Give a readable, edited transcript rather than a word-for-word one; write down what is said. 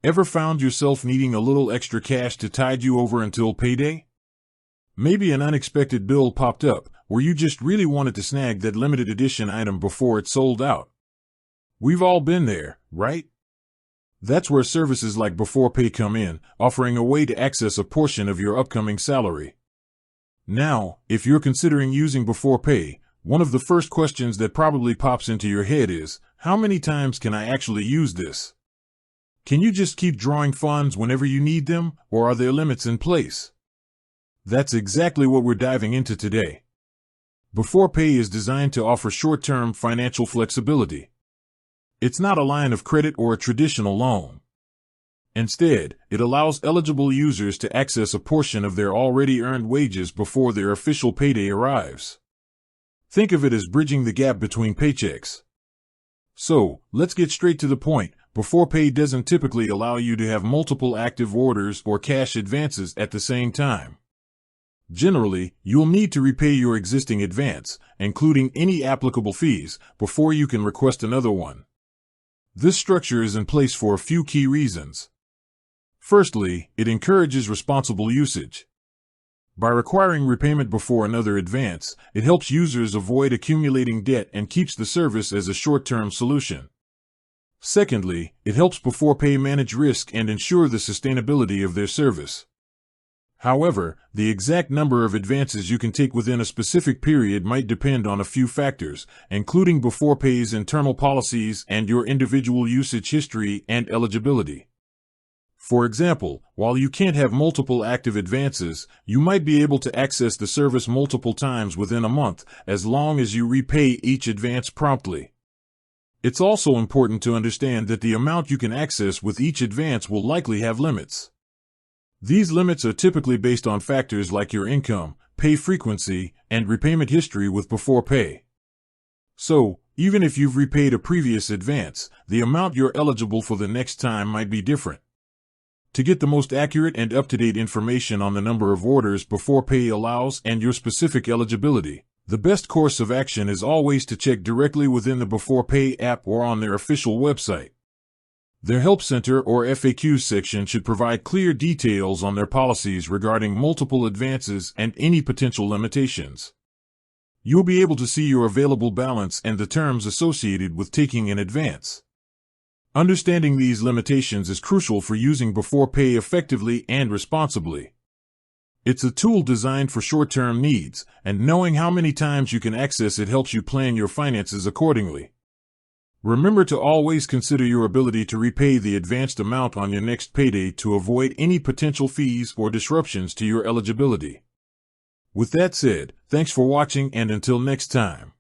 Ever found yourself needing a little extra cash to tide you over until payday? Maybe an unexpected bill popped up, or you just really wanted to snag that limited edition item before it sold out. We've all been there, right? That's where services like Beforepay come in, offering a way to access a portion of your upcoming salary. Now, if you're considering using Beforepay, one of the first questions that probably pops into your head is, how many times can I actually use this? Can you just keep drawing funds whenever you need them, or are there limits in place? That's exactly what we're diving into today. Beforepay is designed to offer short-term financial flexibility. It's not a line of credit or a traditional loan. Instead, it allows eligible users to access a portion of their already earned wages before their official payday arrives. Think of it as bridging the gap between paychecks. So, let's get straight to the point. Beforepay doesn't typically allow you to have multiple active orders or cash advances at the same time. Generally, you'll need to repay your existing advance, including any applicable fees, before you can request another one. This structure is in place for a few key reasons. Firstly, it encourages responsible usage. By requiring repayment before another advance, it helps users avoid accumulating debt and keeps the service as a short-term solution. Secondly, it helps Beforepay manage risk and ensure the sustainability of their service. However, the exact number of advances you can take within a specific period might depend on a few factors, including Beforepay's internal policies and your individual usage history and eligibility. For example, while you can't have multiple active advances, you might be able to access the service multiple times within a month, as long as you repay each advance promptly. It's also important to understand that the amount you can access with each advance will likely have limits. These limits are typically based on factors like your income, pay frequency, and repayment history with Beforepay. So, even if you've repaid a previous advance, the amount you're eligible for the next time might be different. To get the most accurate and up-to-date information on the number of orders Beforepay allows and your specific eligibility, the best course of action is always to check directly within the Beforepay app or on their official website. Their Help Center or FAQs section should provide clear details on their policies regarding multiple advances and any potential limitations. You'll be able to see your available balance and the terms associated with taking an advance. Understanding these limitations is crucial for using Beforepay effectively and responsibly. It's a tool designed for short-term needs, and knowing how many times you can access it helps you plan your finances accordingly. Remember to always consider your ability to repay the advanced amount on your next payday to avoid any potential fees or disruptions to your eligibility. With that said, thanks for watching, and until next time.